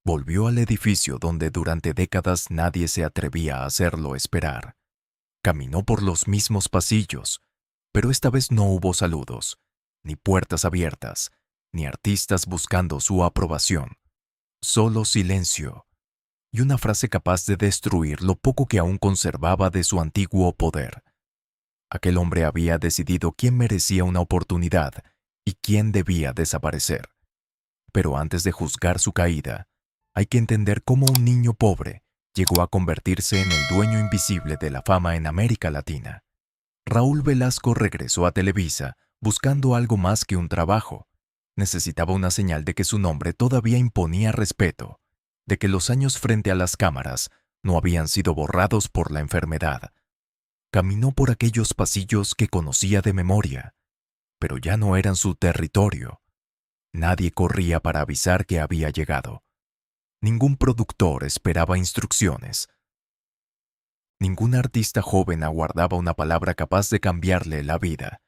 Volvió al edificio donde durante décadas nadie se atrevía a hacerlo esperar. Caminó por los mismos pasillos, pero esta vez no hubo saludos, ni puertas abiertas, ni artistas buscando su aprobación. Solo silencio y una frase capaz de destruir lo poco que aún conservaba de su antiguo poder. Aquel hombre había decidido quién merecía una oportunidad y quién debía desaparecer. Pero antes de juzgar su caída, hay que entender cómo un niño pobre llegó a convertirse en el dueño invisible de la fama en América Latina. Raúl Velasco regresó a Televisa buscando algo más que un trabajo. Necesitaba una señal de que su nombre todavía imponía respeto, de que los años frente a las cámaras no habían sido borrados por la enfermedad. Caminó por aquellos pasillos que conocía de memoria, pero ya no eran su territorio. Nadie corría para avisar que había llegado. Ningún productor esperaba instrucciones. Ningún artista joven aguardaba una palabra capaz de cambiarle la vida.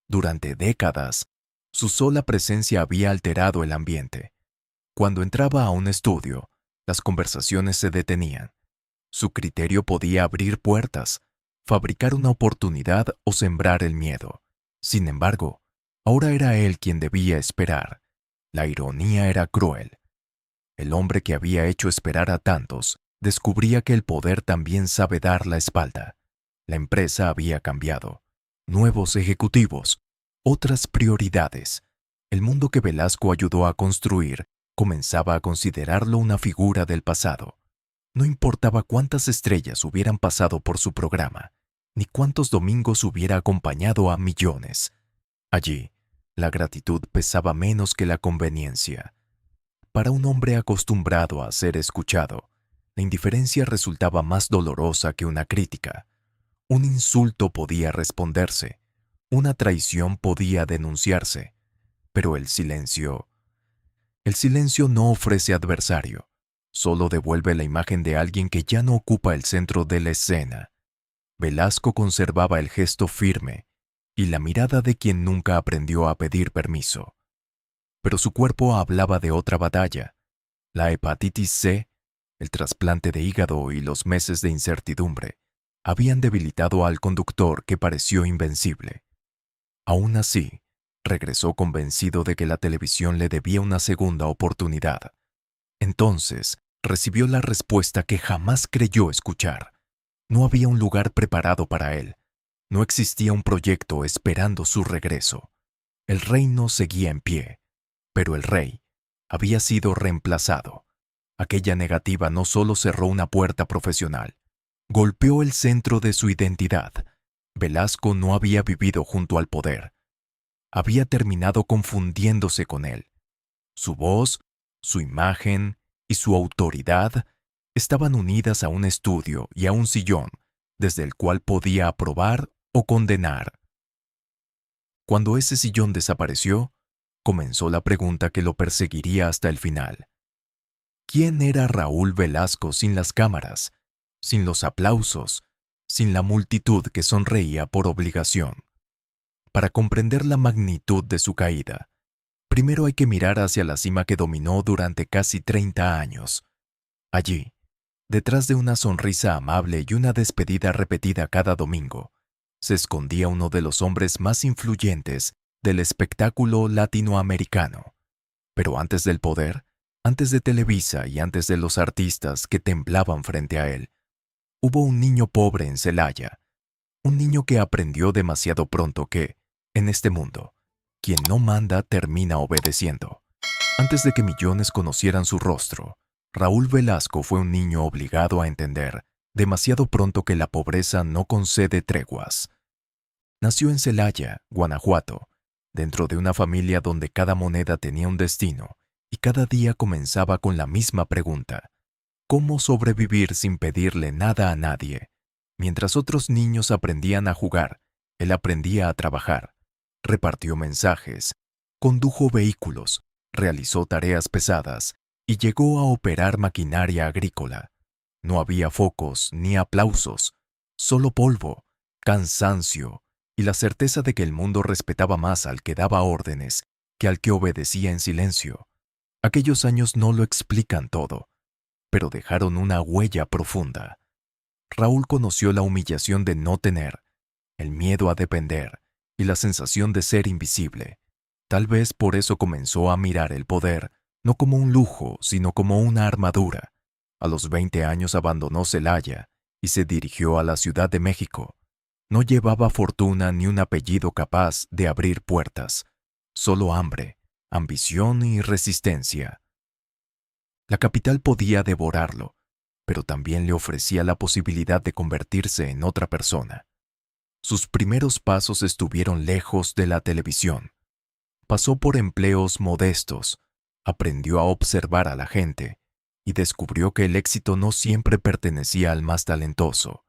Durante décadas, su sola presencia había alterado el ambiente. Cuando entraba a un estudio, las conversaciones se detenían. Su criterio podía abrir puertas, fabricar una oportunidad o sembrar el miedo. Sin embargo, ahora era él quien debía esperar. La ironía era cruel. El hombre que había hecho esperar a tantos descubría que el poder también sabe dar la espalda. La empresa había cambiado. Nuevos ejecutivos, otras prioridades. El mundo que Velasco ayudó a construir comenzaba a considerarlo una figura del pasado. No importaba cuántas estrellas hubieran pasado por su programa, ni cuántos domingos hubiera acompañado a millones. Allí, la gratitud pesaba menos que la conveniencia. Para un hombre acostumbrado a ser escuchado, la indiferencia resultaba más dolorosa que una crítica. Un insulto podía responderse, una traición podía denunciarse, pero el silencio no ofrece adversario, solo devuelve la imagen de alguien que ya no ocupa el centro de la escena. Velasco conservaba el gesto firme y la mirada de quien nunca aprendió a pedir permiso. Pero su cuerpo hablaba de otra batalla. La hepatitis C, el trasplante de hígado y los meses de incertidumbre habían debilitado al conductor que pareció invencible. Aún así, regresó convencido de que la televisión le debía una segunda oportunidad. Entonces, recibió la respuesta que jamás creyó escuchar. No había un lugar preparado para él. No existía un proyecto esperando su regreso. El reino seguía en pie, pero el rey había sido reemplazado. Aquella negativa no solo cerró una puerta profesional, golpeó el centro de su identidad. Velasco no había vivido junto al poder. Había terminado confundiéndose con él. Su voz, su imagen y su autoridad estaban unidas a un estudio y a un sillón, desde el cual podía aprobar o condenar. Cuando ese sillón desapareció, comenzó la pregunta que lo perseguiría hasta el final. ¿Quién era Raúl Velasco sin las cámaras, sin los aplausos, sin la multitud que sonreía por obligación? Para comprender la magnitud de su caída, primero hay que mirar hacia la cima que dominó durante casi 30 años. Allí, detrás de una sonrisa amable y una despedida repetida cada domingo, se escondía uno de los hombres más influyentes del espectáculo latinoamericano. Pero antes del poder, antes de Televisa y antes de los artistas que temblaban frente a él, hubo un niño pobre en Celaya, un niño que aprendió demasiado pronto que, en este mundo, quien no manda termina obedeciendo. Antes de que millones conocieran su rostro, Raúl Velasco fue un niño obligado a entender demasiado pronto que la pobreza no concede treguas. Nació en Celaya, Guanajuato, dentro de una familia donde cada moneda tenía un destino y cada día comenzaba con la misma pregunta: ¿cómo sobrevivir sin pedirle nada a nadie? Mientras otros niños aprendían a jugar, él aprendía a trabajar. Repartió mensajes, condujo vehículos, realizó tareas pesadas y llegó a operar maquinaria agrícola. No había focos ni aplausos, solo polvo, cansancio y la certeza de que el mundo respetaba más al que daba órdenes que al que obedecía en silencio. Aquellos años no lo explican todo, pero dejaron una huella profunda. Raúl conoció la humillación de no tener, el miedo a depender y la sensación de ser invisible. Tal vez por eso comenzó a mirar el poder no como un lujo, sino como una armadura. A los 20 años abandonó Celaya y se dirigió a la Ciudad de México. No llevaba fortuna ni un apellido capaz de abrir puertas, solo hambre, ambición y resistencia. La capital podía devorarlo, pero también le ofrecía la posibilidad de convertirse en otra persona. Sus primeros pasos estuvieron lejos de la televisión. Pasó por empleos modestos, aprendió a observar a la gente y descubrió que el éxito no siempre pertenecía al más talentoso,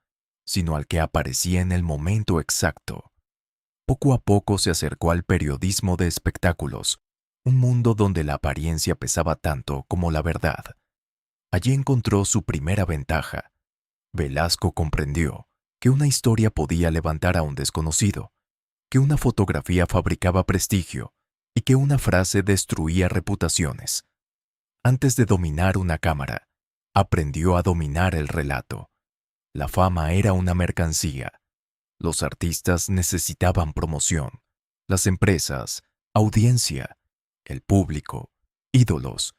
sino al que aparecía en el momento exacto. Poco a poco se acercó al periodismo de espectáculos, un mundo donde la apariencia pesaba tanto como la verdad. Allí encontró su primera ventaja. Velasco comprendió que una historia podía levantar a un desconocido, que una fotografía fabricaba prestigio y que una frase destruía reputaciones. Antes de dominar una cámara, aprendió a dominar el relato. La fama era una mercancía. Los artistas necesitaban promoción, las empresas, audiencia, el público, ídolos.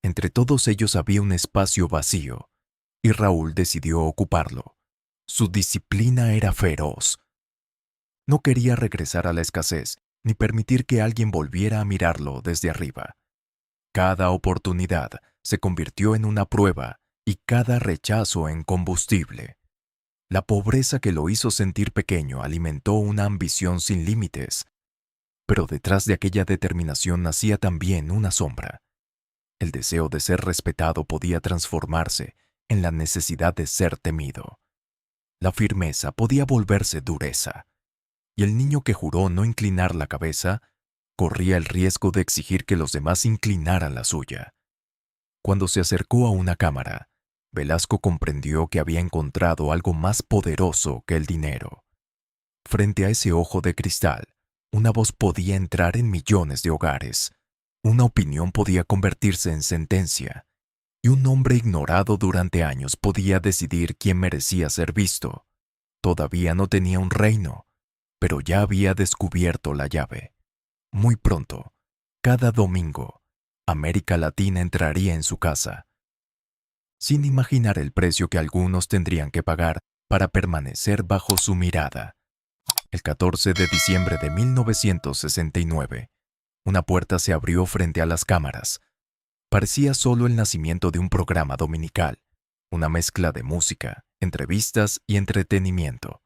Entre todos ellos había un espacio vacío, y Raúl decidió ocuparlo. Su disciplina era feroz. No quería regresar a la escasez, ni permitir que alguien volviera a mirarlo desde arriba. Cada oportunidad se convirtió en una prueba y cada rechazo en combustible. La pobreza que lo hizo sentir pequeño alimentó una ambición sin límites, pero detrás de aquella determinación nacía también una sombra. El deseo de ser respetado podía transformarse en la necesidad de ser temido. La firmeza podía volverse dureza, y el niño que juró no inclinar la cabeza corría el riesgo de exigir que los demás inclinaran la suya. Cuando se acercó a una cámara, Velasco comprendió que había encontrado algo más poderoso que el dinero. Frente a ese ojo de cristal, una voz podía entrar en millones de hogares, una opinión podía convertirse en sentencia, y un hombre ignorado durante años podía decidir quién merecía ser visto. Todavía no tenía un reino, pero ya había descubierto la llave. Muy pronto, cada domingo, América Latina entraría en su casa, sin imaginar el precio que algunos tendrían que pagar para permanecer bajo su mirada. El 14 de diciembre de 1969, una puerta se abrió frente a las cámaras. Parecía solo el nacimiento de un programa dominical, una mezcla de música, entrevistas y entretenimiento.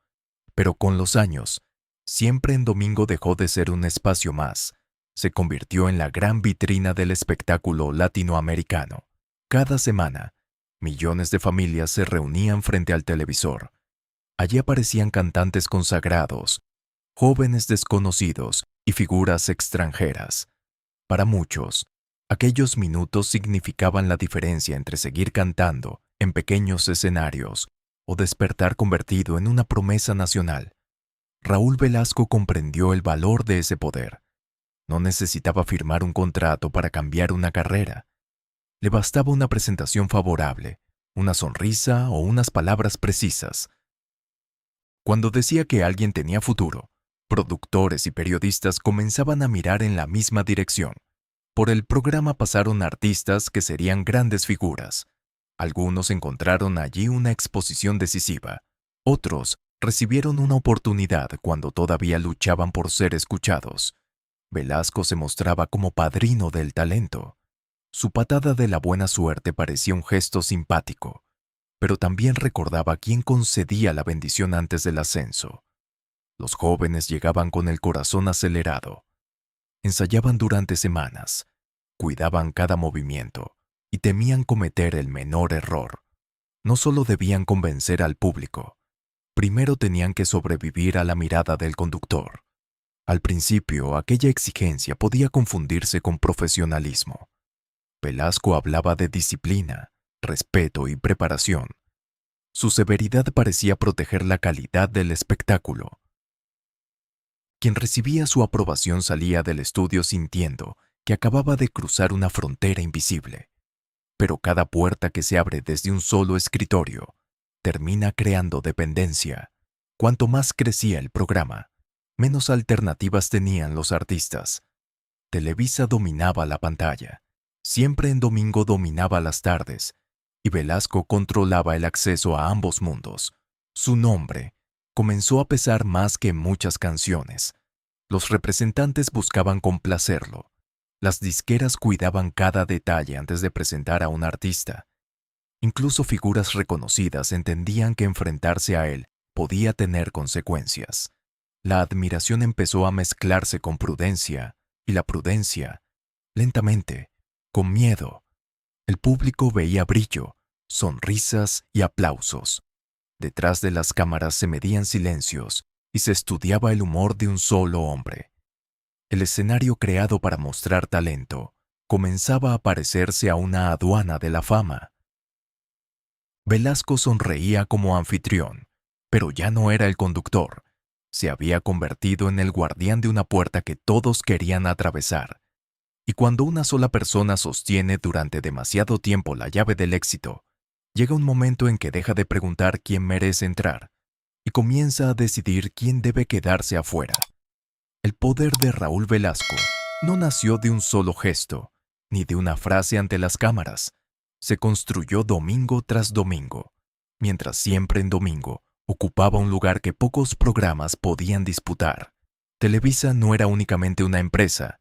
Pero con los años, Siempre en Domingo dejó de ser un espacio más. Se convirtió en la gran vitrina del espectáculo latinoamericano. Cada semana, millones de familias se reunían frente al televisor. Allí aparecían cantantes consagrados, jóvenes desconocidos y figuras extranjeras. Para muchos, aquellos minutos significaban la diferencia entre seguir cantando en pequeños escenarios o despertar convertido en una promesa nacional. Raúl Velasco comprendió el valor de ese poder. No necesitaba firmar un contrato para cambiar una carrera. Le bastaba una presentación favorable, una sonrisa o unas palabras precisas. Cuando decía que alguien tenía futuro, productores y periodistas comenzaban a mirar en la misma dirección. Por el programa pasaron artistas que serían grandes figuras. Algunos encontraron allí una exposición decisiva. Otros recibieron una oportunidad cuando todavía luchaban por ser escuchados. Velasco se mostraba como padrino del talento. Su patada de la buena suerte parecía un gesto simpático, pero también recordaba quién concedía la bendición antes del ascenso. Los jóvenes llegaban con el corazón acelerado. Ensayaban durante semanas, cuidaban cada movimiento y temían cometer el menor error. No solo debían convencer al público, primero tenían que sobrevivir a la mirada del conductor. Al principio, aquella exigencia podía confundirse con profesionalismo. Velasco hablaba de disciplina, respeto y preparación. Su severidad parecía proteger la calidad del espectáculo. Quien recibía su aprobación salía del estudio sintiendo que acababa de cruzar una frontera invisible. Pero cada puerta que se abre desde un solo escritorio termina creando dependencia. Cuanto más crecía el programa, menos alternativas tenían los artistas. Televisa dominaba la pantalla, siempre en domingo dominaba las tardes, y Velasco controlaba el acceso a ambos mundos. Su nombre comenzó a pesar más que muchas canciones. Los representantes buscaban complacerlo. Las disqueras cuidaban cada detalle antes de presentar a un artista. Incluso figuras reconocidas entendían que enfrentarse a él podía tener consecuencias. La admiración empezó a mezclarse con prudencia, y la prudencia, lentamente, con miedo. El público veía brillo, sonrisas y aplausos. Detrás de las cámaras se medían silencios y se estudiaba el humor de un solo hombre. El escenario creado para mostrar talento comenzaba a parecerse a una aduana de la fama. Velasco sonreía como anfitrión, pero ya no era el conductor. Se había convertido en el guardián de una puerta que todos querían atravesar. Y cuando una sola persona sostiene durante demasiado tiempo la llave del éxito, llega un momento en que deja de preguntar quién merece entrar y comienza a decidir quién debe quedarse afuera. El poder de Raúl Velasco no nació de un solo gesto, ni de una frase ante las cámaras. Se construyó domingo tras domingo, mientras siempre en domingo ocupaba un lugar que pocos programas podían disputar. Televisa no era únicamente una empresa,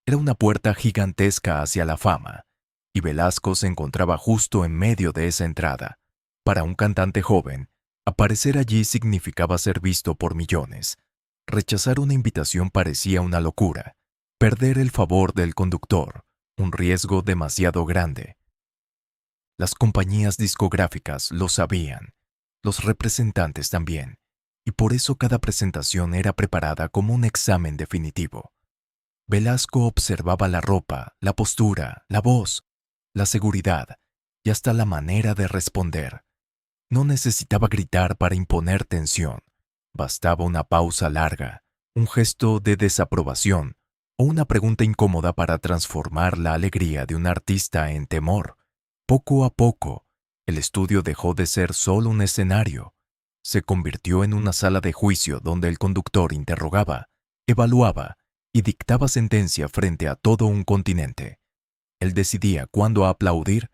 era una puerta gigantesca hacia la fama, y Velasco se encontraba justo en medio de esa entrada. Para un cantante joven, aparecer allí significaba ser visto por millones. Rechazar una invitación parecía una locura. Perder el favor del conductor, un riesgo demasiado grande. Las compañías discográficas lo sabían, los representantes también, y por eso cada presentación era preparada como un examen definitivo. Velasco observaba la ropa, la postura, la voz, la seguridad y hasta la manera de responder. No necesitaba gritar para imponer tensión. Bastaba una pausa larga, un gesto de desaprobación o una pregunta incómoda para transformar la alegría de un artista en temor. Poco a poco, el estudio dejó de ser solo un escenario. Se convirtió en una sala de juicio donde el conductor interrogaba, evaluaba y dictaba sentencia frente a todo un continente. Él decidía cuándo aplaudir,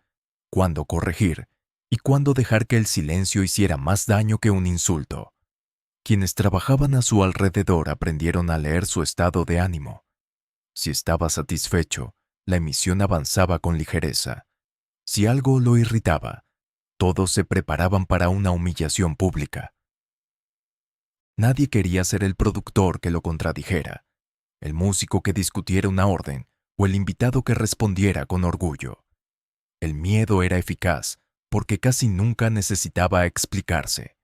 cuándo corregir y cuándo dejar que el silencio hiciera más daño que un insulto. Quienes trabajaban a su alrededor aprendieron a leer su estado de ánimo. Si estaba satisfecho, la emisión avanzaba con ligereza. Si algo lo irritaba, todos se preparaban para una humillación pública. Nadie quería ser el productor que lo contradijera, el músico que discutiera una orden o el invitado que respondiera con orgullo. El miedo era eficaz porque casi nunca necesitaba explicarse.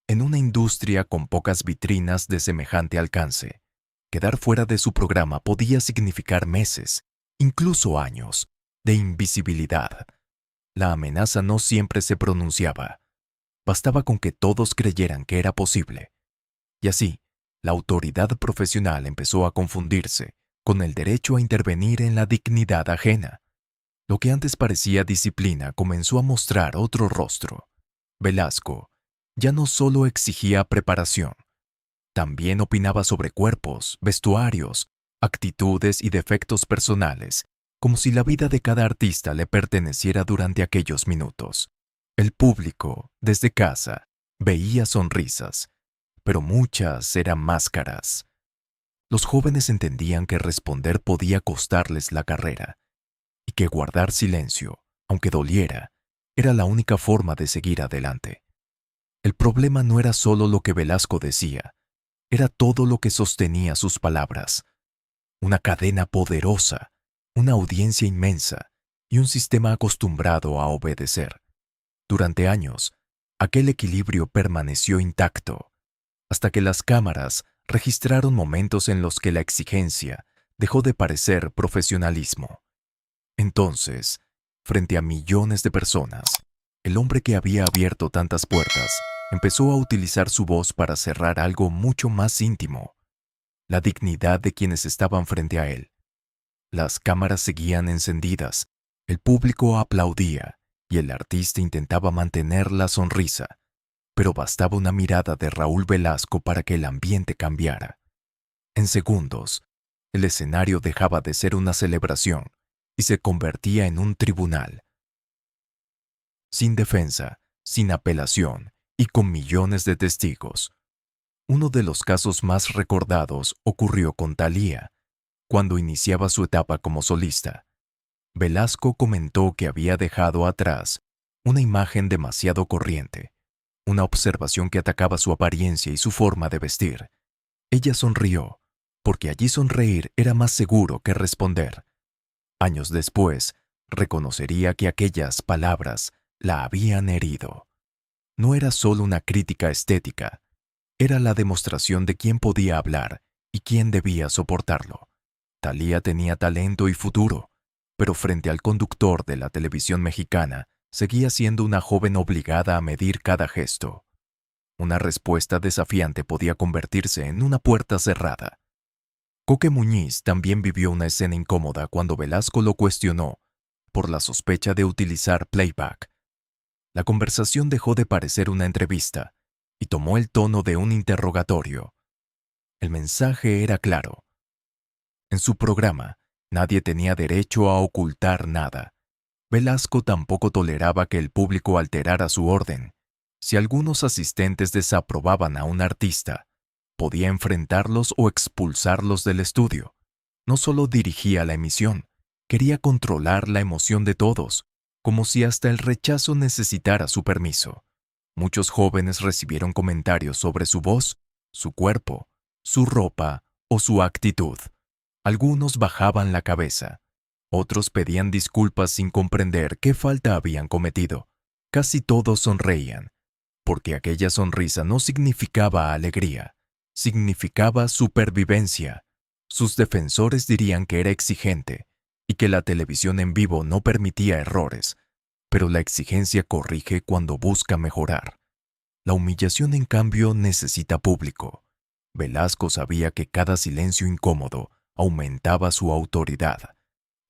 En una industria con pocas vitrinas de semejante alcance, quedar fuera de su programa podía significar meses, incluso años, de invisibilidad. La amenaza no siempre se pronunciaba. Bastaba con que todos creyeran que era posible. Y así, la autoridad profesional empezó a confundirse con el derecho a intervenir en la dignidad ajena. Lo que antes parecía disciplina comenzó a mostrar otro rostro. Velasco ya no solo exigía preparación, también opinaba sobre cuerpos, vestuarios, actitudes y defectos personales, como si la vida de cada artista le perteneciera durante aquellos minutos. El público, desde casa, veía sonrisas, pero muchas eran máscaras. Los jóvenes entendían que responder podía costarles la carrera, y que guardar silencio, aunque doliera, era la única forma de seguir adelante. El problema no era solo lo que Velasco decía, era todo lo que sostenía sus palabras. Una cadena poderosa, una audiencia inmensa y un sistema acostumbrado a obedecer. Durante años, aquel equilibrio permaneció intacto, hasta que las cámaras registraron momentos en los que la exigencia dejó de parecer profesionalismo. Entonces, frente a millones de personas, el hombre que había abierto tantas puertas empezó a utilizar su voz para cerrar algo mucho más íntimo, la dignidad de quienes estaban frente a él. Las cámaras seguían encendidas, el público aplaudía y el artista intentaba mantener la sonrisa, pero bastaba una mirada de Raúl Velasco para que el ambiente cambiara. En segundos, el escenario dejaba de ser una celebración y se convertía en un tribunal. Sin defensa, sin apelación y con millones de testigos. Uno de los casos más recordados ocurrió con Thalía, cuando iniciaba su etapa como solista. Velasco comentó que había dejado atrás una imagen demasiado corriente, una observación que atacaba su apariencia y su forma de vestir. Ella sonrió, porque allí sonreír era más seguro que responder. Años después, reconocería que aquellas palabras la habían herido. No era solo una crítica estética, era la demostración de quién podía hablar y quién debía soportarlo. Thalía tenía talento y futuro, pero frente al conductor de la televisión mexicana, seguía siendo una joven obligada a medir cada gesto. Una respuesta desafiante podía convertirse en una puerta cerrada. Coque Muñiz también vivió una escena incómoda cuando Velasco lo cuestionó por la sospecha de utilizar playback. La conversación dejó de parecer una entrevista y tomó el tono de un interrogatorio. El mensaje era claro. En su programa, nadie tenía derecho a ocultar nada. Velasco tampoco toleraba que el público alterara su orden. Si algunos asistentes desaprobaban a un artista, podía enfrentarlos o expulsarlos del estudio. No solo dirigía la emisión, quería controlar la emoción de todos, como si hasta el rechazo necesitara su permiso. Muchos jóvenes recibieron comentarios sobre su voz, su cuerpo, su ropa o su actitud. Algunos bajaban la cabeza. Otros pedían disculpas sin comprender qué falta habían cometido. Casi todos sonreían, porque aquella sonrisa no significaba alegría, significaba supervivencia. Sus defensores dirían que era exigente y que la televisión en vivo no permitía errores, pero la exigencia corrige cuando busca mejorar. La humillación, en cambio, necesita público. Velasco sabía que cada silencio incómodo aumentaba su autoridad.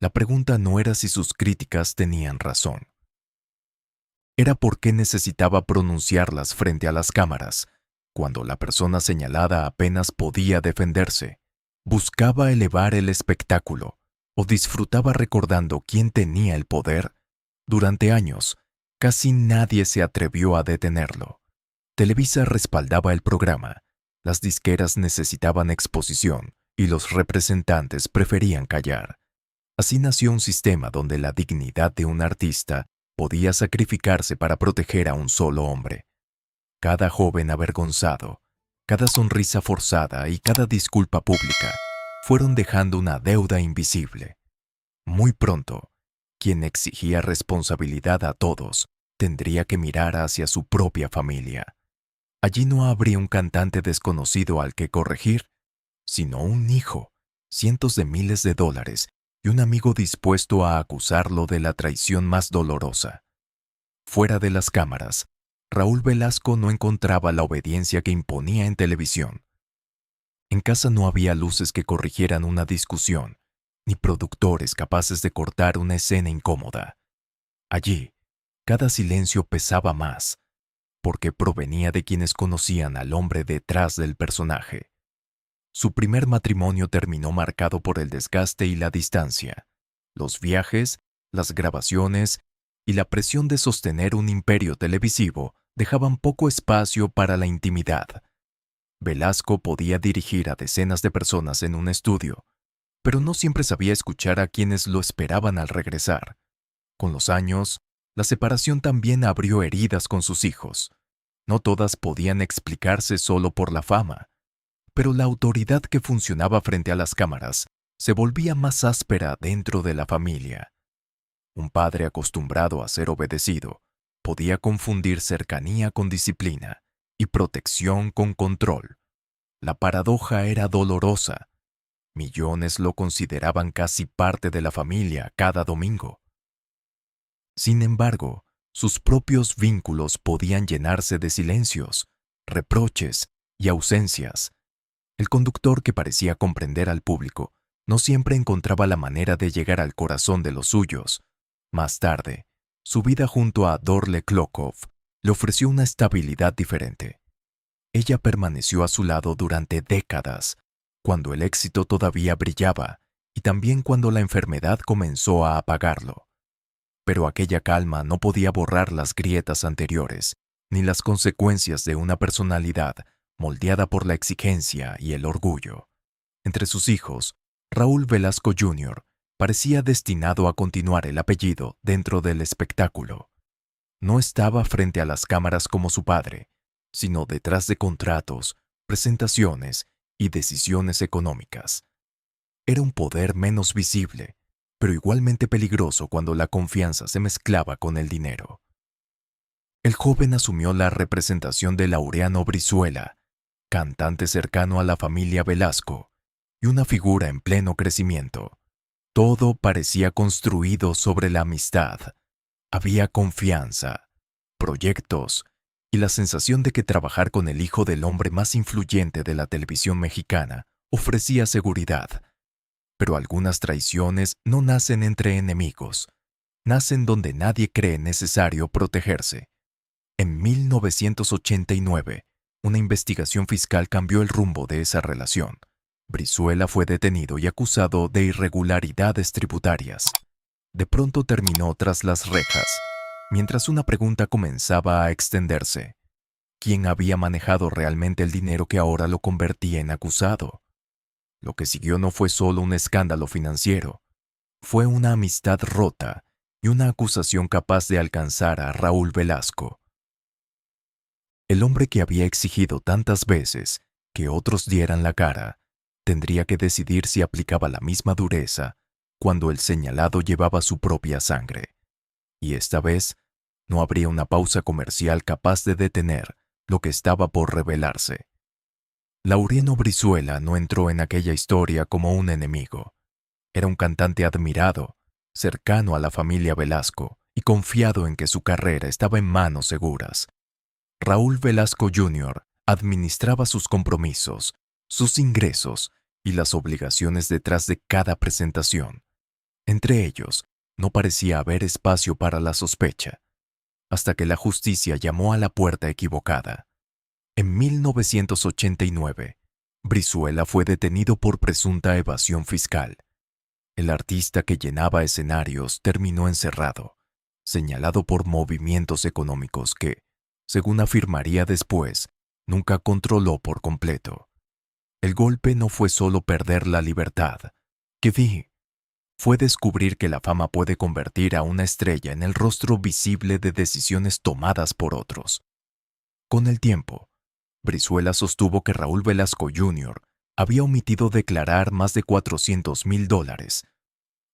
La pregunta no era si sus críticas tenían razón. Era por qué necesitaba pronunciarlas frente a las cámaras, cuando la persona señalada apenas podía defenderse. Buscaba elevar el espectáculo o disfrutaba recordando quién tenía el poder. Durante años, casi nadie se atrevió a detenerlo. Televisa respaldaba el programa, las disqueras necesitaban exposición y los representantes preferían callar. Así nació un sistema donde la dignidad de un artista podía sacrificarse para proteger a un solo hombre. Cada joven avergonzado, cada sonrisa forzada y cada disculpa pública fueron dejando una deuda invisible. Muy pronto, quien exigía responsabilidad a todos tendría que mirar hacia su propia familia. Allí no habría un cantante desconocido al que corregir, sino un hijo, cientos de miles de dólares y un amigo dispuesto a acusarlo de la traición más dolorosa. Fuera de las cámaras, Raúl Velasco no encontraba la obediencia que imponía en televisión. En casa no había luces que corrigieran una discusión, ni productores capaces de cortar una escena incómoda. Allí, cada silencio pesaba más, porque provenía de quienes conocían al hombre detrás del personaje. Su primer matrimonio terminó marcado por el desgaste y la distancia, los viajes, las grabaciones y la presión de sostener un imperio televisivo dejaban poco espacio para la intimidad. Velasco podía dirigir a decenas de personas en un estudio, pero no siempre sabía escuchar a quienes lo esperaban al regresar. Con los años, la separación también abrió heridas con sus hijos. No todas podían explicarse solo por la fama, pero la autoridad que funcionaba frente a las cámaras se volvía más áspera dentro de la familia. Un padre acostumbrado a ser obedecido podía confundir cercanía con disciplina y protección con control. La paradoja era dolorosa. Millones lo consideraban casi parte de la familia cada domingo. Sin embargo, sus propios vínculos podían llenarse de silencios, reproches y ausencias. El conductor, que parecía comprender al público, no siempre encontraba la manera de llegar al corazón de los suyos. Más tarde, su vida junto a Dorle Klokov le ofreció una estabilidad diferente. Ella permaneció a su lado durante décadas, cuando el éxito todavía brillaba y también cuando la enfermedad comenzó a apagarlo. Pero aquella calma no podía borrar las grietas anteriores, ni las consecuencias de una personalidad moldeada por la exigencia y el orgullo. Entre sus hijos, Raúl Velasco Jr. parecía destinado a continuar el apellido dentro del espectáculo. No estaba frente a las cámaras como su padre, sino detrás de contratos, presentaciones y decisiones económicas. Era un poder menos visible, pero igualmente peligroso cuando la confianza se mezclaba con el dinero. El joven asumió la representación de Laureano Brizuela, cantante cercano a la familia Velasco, y una figura en pleno crecimiento. Todo parecía construido sobre la amistad. Había confianza, proyectos y la sensación de que trabajar con el hijo del hombre más influyente de la televisión mexicana ofrecía seguridad. Pero algunas traiciones no nacen entre enemigos, nacen donde nadie cree necesario protegerse. En 1989, una investigación fiscal cambió el rumbo de esa relación. Brizuela fue detenido y acusado de irregularidades tributarias. De pronto terminó tras las rejas, mientras una pregunta comenzaba a extenderse. ¿Quién había manejado realmente el dinero que ahora lo convertía en acusado? Lo que siguió no fue solo un escándalo financiero, fue una amistad rota y una acusación capaz de alcanzar a Raúl Velasco. El hombre que había exigido tantas veces que otros dieran la cara, tendría que decidir si aplicaba la misma dureza cuando el señalado llevaba su propia sangre. Y esta vez, no habría una pausa comercial capaz de detener lo que estaba por revelarse. Laureano Brizuela no entró en aquella historia como un enemigo. Era un cantante admirado, cercano a la familia Velasco y confiado en que su carrera estaba en manos seguras. Raúl Velasco Jr. administraba sus compromisos, sus ingresos y las obligaciones detrás de cada presentación. Entre ellos, no parecía haber espacio para la sospecha, hasta que la justicia llamó a la puerta equivocada. En 1989, Brizuela fue detenido por presunta evasión fiscal. El artista que llenaba escenarios terminó encerrado, señalado por movimientos económicos que, según afirmaría después, nunca controló por completo. El golpe no fue solo perder la libertad, fue descubrir que la fama puede convertir a una estrella en el rostro visible de decisiones tomadas por otros. Con el tiempo, Brizuela sostuvo que Raúl Velasco Jr. había omitido declarar más de $400,000.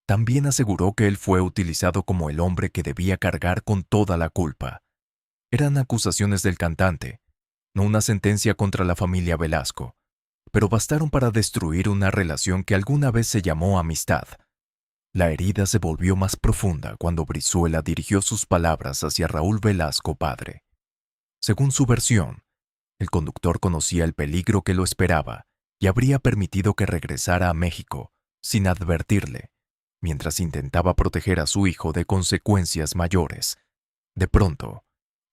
También aseguró que él fue utilizado como el hombre que debía cargar con toda la culpa. Eran acusaciones del cantante, no una sentencia contra la familia Velasco, pero bastaron para destruir una relación que alguna vez se llamó amistad. La herida se volvió más profunda cuando Brizuela dirigió sus palabras hacia Raúl Velasco padre. Según su versión, el conductor conocía el peligro que lo esperaba y habría permitido que regresara a México sin advertirle, mientras intentaba proteger a su hijo de consecuencias mayores. De pronto,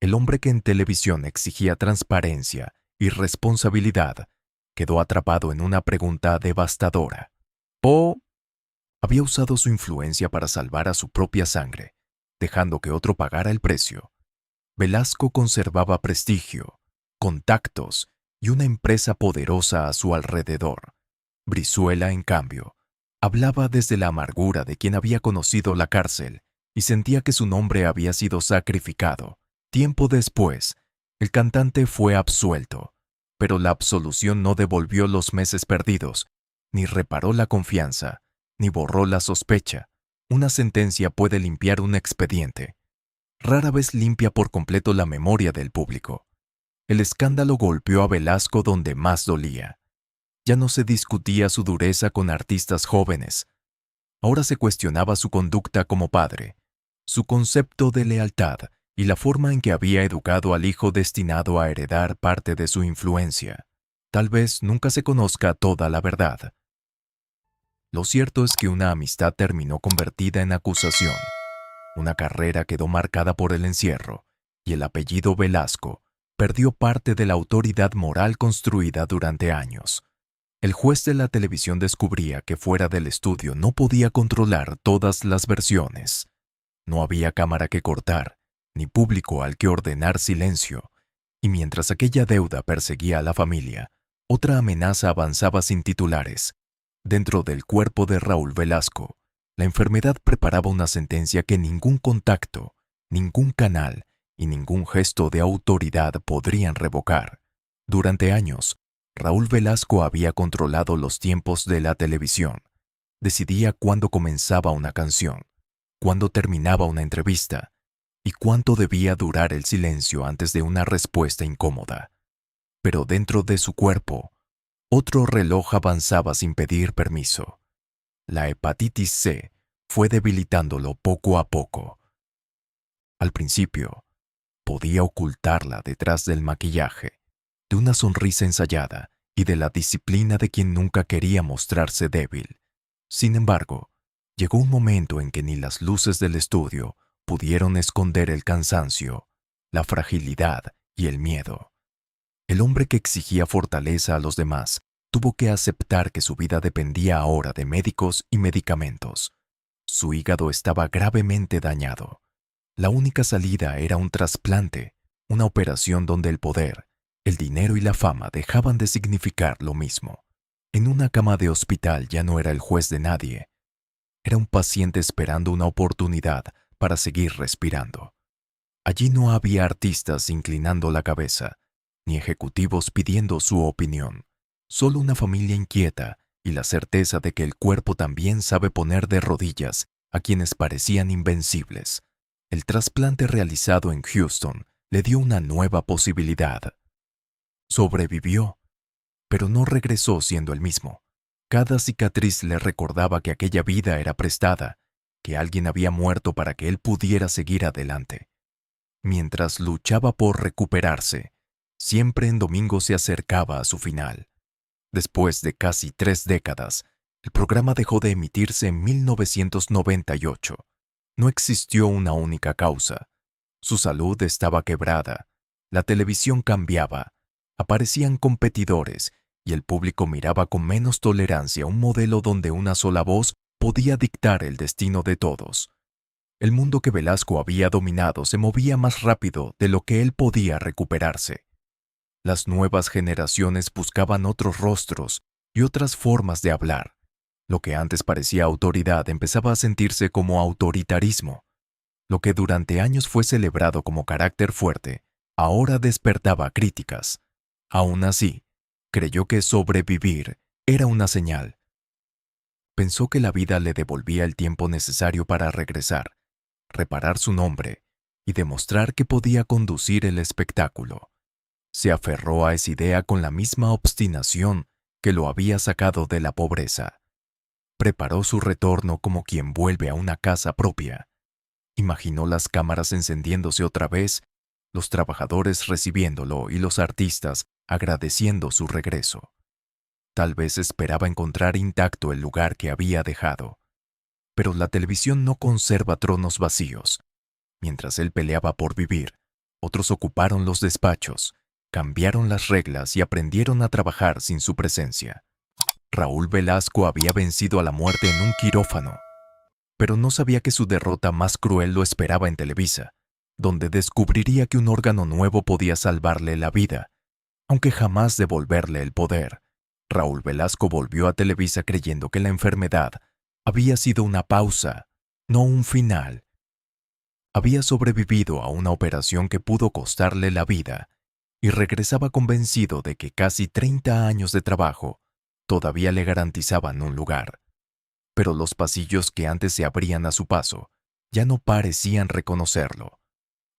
el hombre que en televisión exigía transparencia y responsabilidad quedó atrapado en una pregunta devastadora. ¿O había usado su influencia para salvar a su propia sangre, dejando que otro pagara el precio? Velasco conservaba prestigio, contactos y una empresa poderosa a su alrededor. Brizuela, en cambio, hablaba desde la amargura de quien había conocido la cárcel y sentía que su nombre había sido sacrificado. Tiempo después, el cantante fue absuelto, pero la absolución no devolvió los meses perdidos, ni reparó la confianza, ni borró la sospecha. Una sentencia puede limpiar un expediente. Rara vez limpia por completo la memoria del público. El escándalo golpeó a Velasco donde más dolía. Ya no se discutía su dureza con artistas jóvenes. Ahora se cuestionaba su conducta como padre, su concepto de lealtad y la forma en que había educado al hijo destinado a heredar parte de su influencia. Tal vez nunca se conozca toda la verdad. Lo cierto es que una amistad terminó convertida en acusación. Una carrera quedó marcada por el encierro, y el apellido Velasco perdió parte de la autoridad moral construida durante años. El juez de la televisión descubría que fuera del estudio no podía controlar todas las versiones. No había cámara que cortar, ni público al que ordenar silencio, y mientras aquella deuda perseguía a la familia, otra amenaza avanzaba sin titulares. Dentro del cuerpo de Raúl Velasco, la enfermedad preparaba una sentencia que ningún contacto, ningún canal y ningún gesto de autoridad podrían revocar. Durante años, Raúl Velasco había controlado los tiempos de la televisión. Decidía cuándo comenzaba una canción, cuándo terminaba una entrevista y cuánto debía durar el silencio antes de una respuesta incómoda. Pero dentro de su cuerpo, otro reloj avanzaba sin pedir permiso. La hepatitis C fue debilitándolo poco a poco. Al principio, podía ocultarla detrás del maquillaje, de una sonrisa ensayada y de la disciplina de quien nunca quería mostrarse débil. Sin embargo, llegó un momento en que ni las luces del estudio pudieron esconder el cansancio, la fragilidad y el miedo. El hombre que exigía fortaleza a los demás tuvo que aceptar que su vida dependía ahora de médicos y medicamentos. Su hígado estaba gravemente dañado. La única salida era un trasplante, una operación donde el poder, el dinero y la fama dejaban de significar lo mismo. En una cama de hospital ya no era el juez de nadie. Era un paciente esperando una oportunidad para seguir respirando. Allí no había artistas inclinando la cabeza, ni ejecutivos pidiendo su opinión. Solo una familia inquieta y la certeza de que el cuerpo también sabe poner de rodillas a quienes parecían invencibles. El trasplante realizado en Houston le dio una nueva posibilidad. Sobrevivió, pero no regresó siendo el mismo. Cada cicatriz le recordaba que aquella vida era prestada, que alguien había muerto para que él pudiera seguir adelante. Mientras luchaba por recuperarse, siempre en domingo se acercaba a su final. Después de casi 3 décadas, el programa dejó de emitirse en 1998. No existió una única causa. Su salud estaba quebrada, la televisión cambiaba, aparecían competidores y el público miraba con menos tolerancia un modelo donde una sola voz podía dictar el destino de todos. El mundo que Velasco había dominado se movía más rápido de lo que él podía recuperarse. Las nuevas generaciones buscaban otros rostros y otras formas de hablar. Lo que antes parecía autoridad empezaba a sentirse como autoritarismo. Lo que durante años fue celebrado como carácter fuerte, ahora despertaba críticas. Aún así, creyó que sobrevivir era una señal. Pensó que la vida le devolvía el tiempo necesario para regresar, reparar su nombre y demostrar que podía conducir el espectáculo. Se aferró a esa idea con la misma obstinación que lo había sacado de la pobreza. Preparó su retorno como quien vuelve a una casa propia. Imaginó las cámaras encendiéndose otra vez, los trabajadores recibiéndolo y los artistas agradeciendo su regreso. Tal vez esperaba encontrar intacto el lugar que había dejado. Pero la televisión no conserva tronos vacíos. Mientras él peleaba por vivir, otros ocuparon los despachos, cambiaron las reglas y aprendieron a trabajar sin su presencia. Raúl Velasco había vencido a la muerte en un quirófano, pero no sabía que su derrota más cruel lo esperaba en Televisa, donde descubriría que un órgano nuevo podía salvarle la vida, aunque jamás devolverle el poder. Raúl Velasco volvió a Televisa creyendo que la enfermedad había sido una pausa, no un final. Había sobrevivido a una operación que pudo costarle la vida y regresaba convencido de que casi 30 años de trabajo todavía le garantizaban un lugar. Pero los pasillos que antes se abrían a su paso ya no parecían reconocerlo.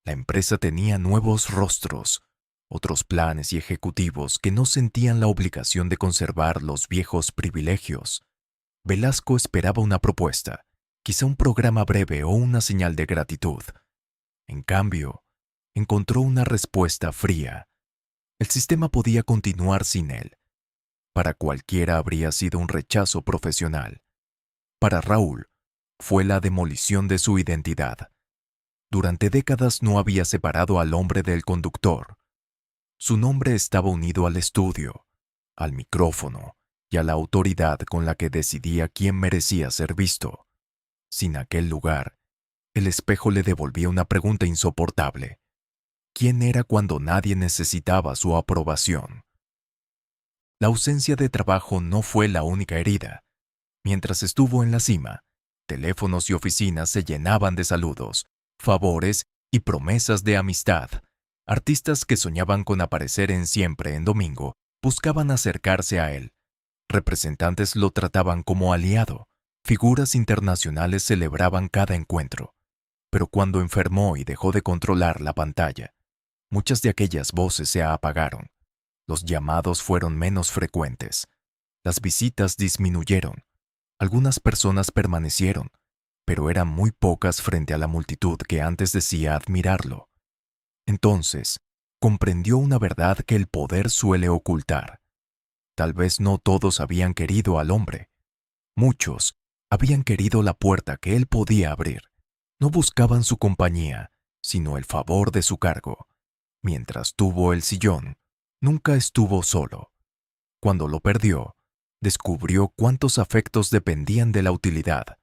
La empresa tenía nuevos rostros, otros planes y ejecutivos que no sentían la obligación de conservar los viejos privilegios. Velasco esperaba una propuesta, quizá un programa breve o una señal de gratitud. En cambio, encontró una respuesta fría. El sistema podía continuar sin él. Para cualquiera habría sido un rechazo profesional. para Raúl, fue la demolición de su identidad. Durante décadas no había separado al hombre del conductor. Su nombre estaba unido al estudio, al micrófono y a la autoridad con la que decidía quién merecía ser visto. Sin aquel lugar, el espejo le devolvía una pregunta insoportable. ¿Quién era cuando nadie necesitaba su aprobación? La ausencia de trabajo no fue la única herida. Mientras estuvo en la cima, teléfonos y oficinas se llenaban de saludos, favores y promesas de amistad. Artistas que soñaban con aparecer en Siempre en Domingo buscaban acercarse a él. Representantes lo trataban como aliado. Figuras internacionales celebraban cada encuentro. Pero cuando enfermó y dejó de controlar la pantalla, muchas de aquellas voces se apagaron. Los llamados fueron menos frecuentes. Las visitas disminuyeron. Algunas personas permanecieron, pero eran muy pocas frente a la multitud que antes decía admirarlo. Entonces, comprendió una verdad que el poder suele ocultar. Tal vez no todos habían querido al hombre. Muchos habían querido la puerta que él podía abrir. No buscaban su compañía, sino el favor de su cargo. Mientras tuvo el sillón, nunca estuvo solo. Cuando lo perdió, descubrió cuántos afectos dependían de la utilidad.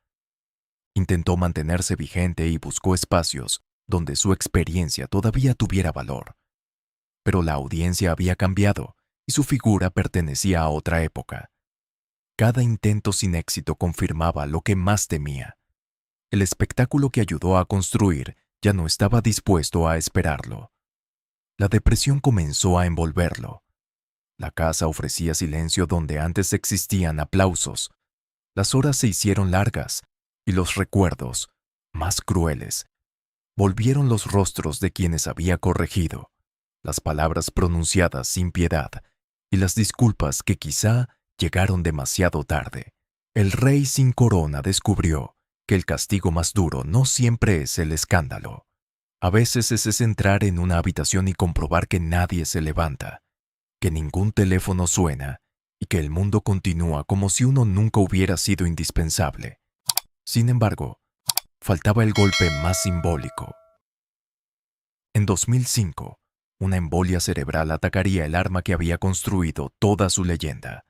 Intentó mantenerse vigente y buscó espacios donde su experiencia todavía tuviera valor. Pero la audiencia había cambiado y su figura pertenecía a otra época. Cada intento sin éxito confirmaba lo que más temía. El espectáculo que ayudó a construir ya no estaba dispuesto a esperarlo. La depresión comenzó a envolverlo. La casa ofrecía silencio donde antes existían aplausos. Las horas se hicieron largas y los recuerdos, más crueles, volvieron los rostros de quienes había corregido, las palabras pronunciadas sin piedad y las disculpas que quizá llegaron demasiado tarde. El rey sin corona descubrió que el castigo más duro no siempre es el escándalo. A veces es entrar en una habitación y comprobar que nadie se levanta, que ningún teléfono suena y que el mundo continúa como si uno nunca hubiera sido indispensable. Sin embargo, faltaba el golpe más simbólico. En 2005, una embolia cerebral atacaría el arma que había construido toda su leyenda,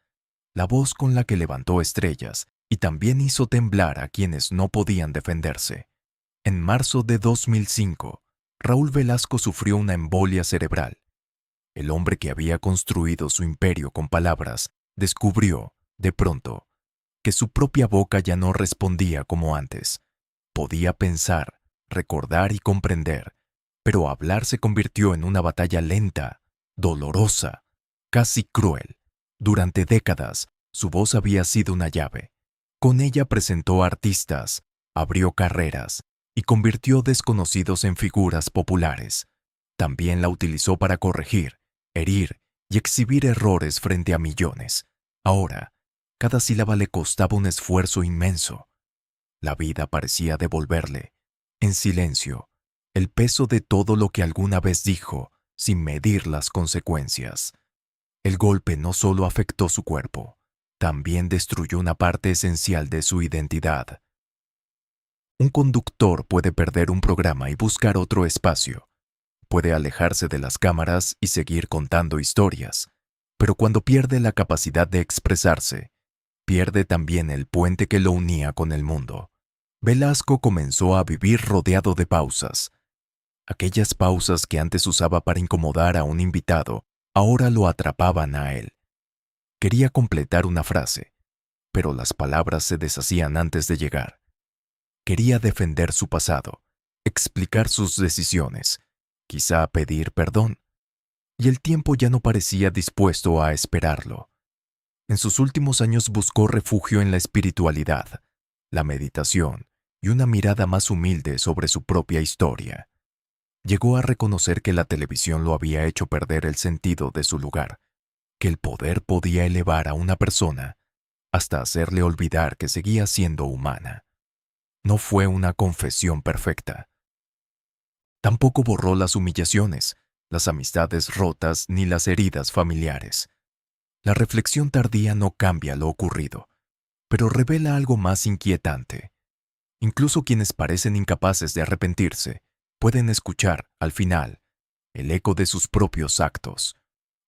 la voz con la que levantó estrellas y también hizo temblar a quienes no podían defenderse. En marzo de 2005, Raúl Velasco sufrió una embolia cerebral. El hombre que había construido su imperio con palabras descubrió, de pronto, que su propia boca ya no respondía como antes. Podía pensar, recordar y comprender, pero hablar se convirtió en una batalla lenta, dolorosa, casi cruel. Durante décadas, su voz había sido una llave. Con ella presentó artistas, abrió carreras y convirtió desconocidos en figuras populares. También la utilizó para corregir, herir y exhibir errores frente a millones. Ahora, cada sílaba le costaba un esfuerzo inmenso. La vida parecía devolverle, en silencio, el peso de todo lo que alguna vez dijo, sin medir las consecuencias. El golpe no solo afectó su cuerpo, también destruyó una parte esencial de su identidad. Un conductor puede perder un programa y buscar otro espacio. Puede alejarse de las cámaras y seguir contando historias, pero cuando pierde la capacidad de expresarse, pierde también el puente que lo unía con el mundo. Velasco comenzó a vivir rodeado de pausas. Aquellas pausas que antes usaba para incomodar a un invitado, ahora lo atrapaban a él. Quería completar una frase, pero las palabras se deshacían antes de llegar. Quería defender su pasado, explicar sus decisiones, quizá pedir perdón, y el tiempo ya no parecía dispuesto a esperarlo. En sus últimos años buscó refugio en la espiritualidad, la meditación y una mirada más humilde sobre su propia historia. Llegó a reconocer que la televisión lo había hecho perder el sentido de su lugar, que el poder podía elevar a una persona hasta hacerle olvidar que seguía siendo humana. No fue una confesión perfecta. Tampoco borró las humillaciones, las amistades rotas ni las heridas familiares. La reflexión tardía no cambia lo ocurrido, Pero revela algo más inquietante. Incluso quienes parecen incapaces de arrepentirse pueden escuchar, al final, el eco de sus propios actos.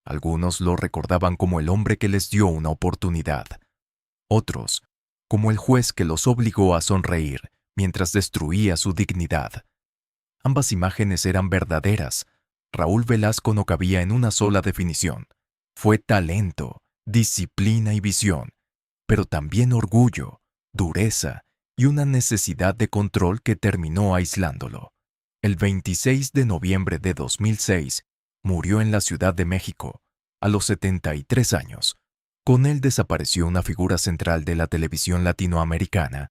Algunos lo recordaban como el hombre que les dio una oportunidad. Otros, como el juez que los obligó a sonreír mientras destruía su dignidad. Ambas imágenes eran verdaderas. Raúl Velasco no cabía en una sola definición. Fue talento, disciplina y visión, pero también orgullo, dureza y una necesidad de control que terminó aislándolo. El 26 de noviembre de 2006, murió en la Ciudad de México, a los 73 años. Con él desapareció una figura central de la televisión latinoamericana,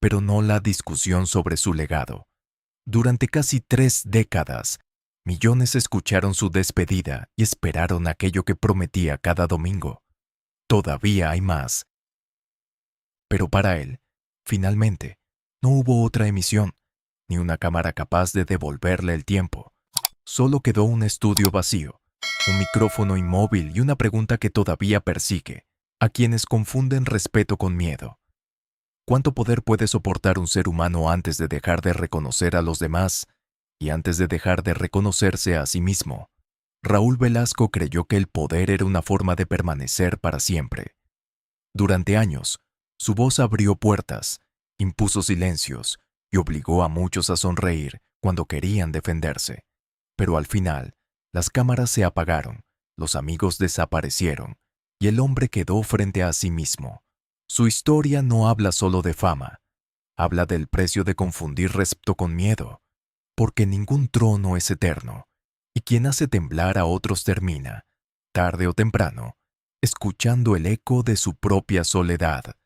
pero no la discusión sobre su legado. Durante casi 3 décadas, millones escucharon su despedida y esperaron aquello que prometía cada domingo. Todavía hay más. Pero para él, finalmente, no hubo otra emisión, ni una cámara capaz de devolverle el tiempo. Solo quedó un estudio vacío, un micrófono inmóvil y una pregunta que todavía persigue a quienes confunden respeto con miedo. ¿Cuánto poder puede soportar un ser humano antes de dejar de reconocer a los demás y antes de dejar de reconocerse a sí mismo? Raúl Velasco creyó que el poder era una forma de permanecer para siempre. Durante años, su voz abrió puertas, impuso silencios y obligó a muchos a sonreír cuando querían defenderse. Pero al final, las cámaras se apagaron, los amigos desaparecieron y el hombre quedó frente a sí mismo. Su historia no habla solo de fama, habla del precio de confundir respeto con miedo, porque ningún trono es eterno, y quien hace temblar a otros termina, tarde o temprano, escuchando el eco de su propia soledad.